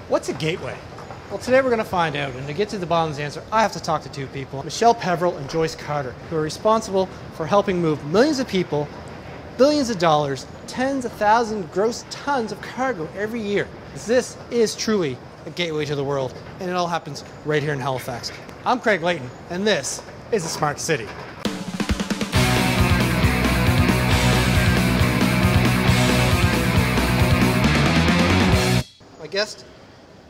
What's a gateway? Well, today we're going to find out, and to get to the bottom of the answer, I have to talk to two people, Michelle Peveril and Joyce Carter, who are responsible for helping move millions of people, billions of dollars, tens of thousands, gross tons of cargo every year. This is truly a gateway to the world, and it all happens right here in Halifax. I'm Craig Layton, and this is the Smart City. My guest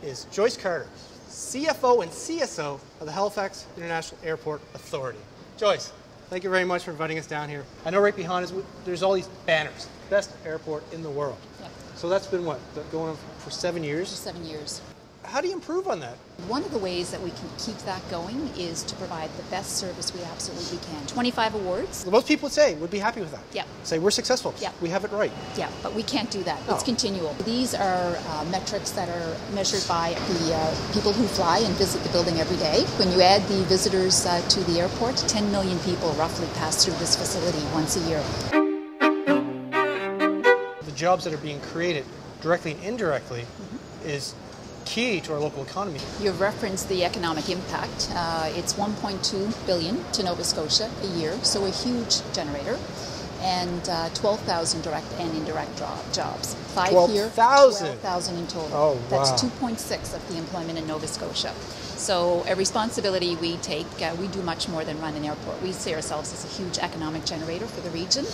is Joyce Carter, CFO and CSO of the Halifax International Airport Authority. Joyce, thank you very much for inviting us down here. I know right behind us, there's all these banners, best airport in the world. Yep. So that's been what, going on for 7 years? For 7 years. How do you improve on that? One of the ways that we can keep that going is to provide the best service we absolutely can. 25 awards. Well, most people would be happy with that. Yeah. Say, we're successful. Yeah. We have it right. Yeah, but we can't do that. No. It's continual. These are metrics that are measured by the people who fly and visit the building every day. When you add the visitors to the airport, 10 million people roughly pass through this facility once a year. The jobs that are being created directly and indirectly is key to our local economy. You've referenced the economic impact. It's $1.2 billion to Nova Scotia a year, so a huge generator, and 12,000 direct and indirect jobs. 12,000 in total. Oh, wow. That's 2.6 of the employment in Nova Scotia. So a responsibility we take, we do much more than run an airport. We see ourselves as a huge economic generator for the region.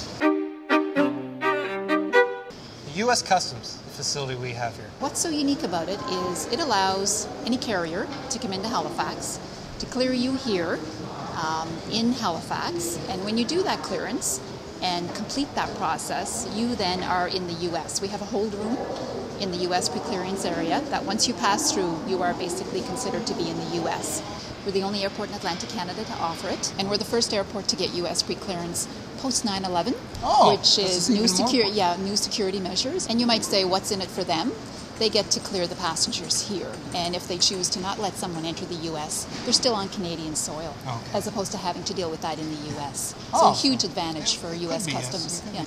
U.S. Customs, the facility we have here. What's so unique about it is it allows any carrier to come into Halifax, to clear you here in Halifax, and when you do that clearance and complete that process, you then are in the U.S. We have a hold room in the U.S. pre-clearance area that once you pass through, you are basically considered to be in the U.S. We're the only airport in Atlantic Canada to offer it, and we're the first airport to get U.S. pre-clearance post 9/11, which is new security measures. And you might say, what's in it for them? They get to clear the passengers here, and if they choose to not let someone enter the U.S., they're still on Canadian soil, as opposed to having to deal with that in the U.S. So a huge advantage for U.S. Customs. Yes. Yeah.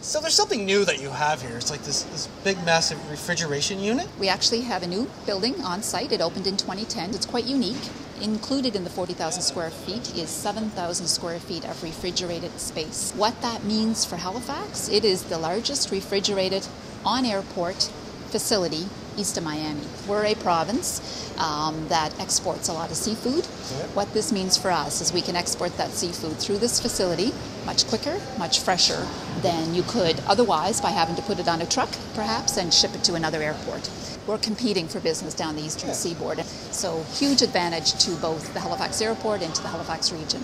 So there's something new that you have here. It's like this big, massive refrigeration unit. We actually have a new building on site. It opened in 2010. It's quite unique. Included in the 40,000 square feet is 7,000 square feet of refrigerated space. What that means for Halifax, it is the largest refrigerated on-airport facility east of Miami. We're a province that exports a lot of seafood. Yep. What this means for us is we can export that seafood through this facility much quicker, much fresher than you could otherwise by having to put it on a truck, perhaps, and ship it to another airport. We're competing for business down the eastern seaboard. So huge advantage to both the Halifax airport and to the Halifax region.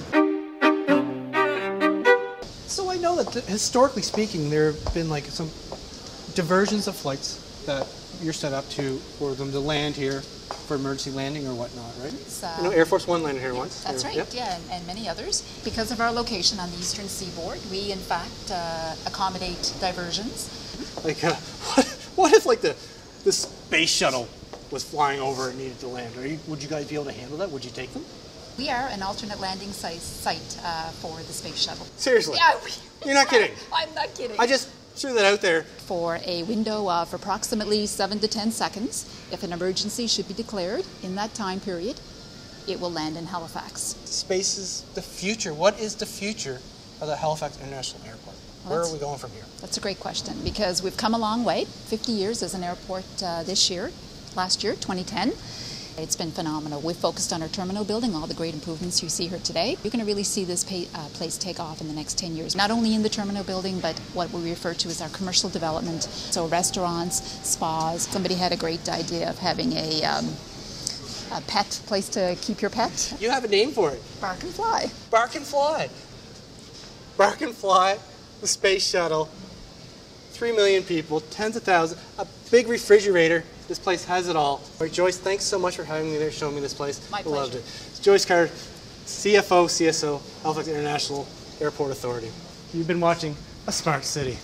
So I know that historically speaking, there have been like some diversions of flights that you're set up for them to land here for emergency landing or whatnot, right? Air Force One landed here once. That's right, yeah, and many others. Because of our location on the eastern seaboard, we in fact accommodate diversions. Like, what if like the space shuttle was flying over and needed to land? Would you guys be able to handle that? Would you take them? We are an alternate landing site for the space shuttle. Seriously? Yeah. You're not kidding? I'm not kidding. I just threw that out there. For a window of approximately 7 to 10 seconds, if an emergency should be declared in that time period, it will land in Halifax. Space is the future. What is the future of the Halifax International Airport? Where are we going from here? That's a great question, because we've come a long way. 50 years as an airport last year, 2010. It's been phenomenal. We've focused on our terminal building, all the great improvements you see here today. You're going to really see this place take off in the next 10 years, not only in the terminal building, but what we refer to as our commercial development. So restaurants, spas. Somebody had a great idea of having a pet place to keep your pet. You have a name for it. Bark and Fly. Bark and Fly. Bark and Fly, the space shuttle, 3 million people, tens of thousands, a big refrigerator. This place has it all. All right, Joyce, thanks so much for having me there, showing me this place. My pleasure. I loved it. It's Joyce Carter, CFO, CSO, Halifax International Airport Authority. You've been watching A Smart City.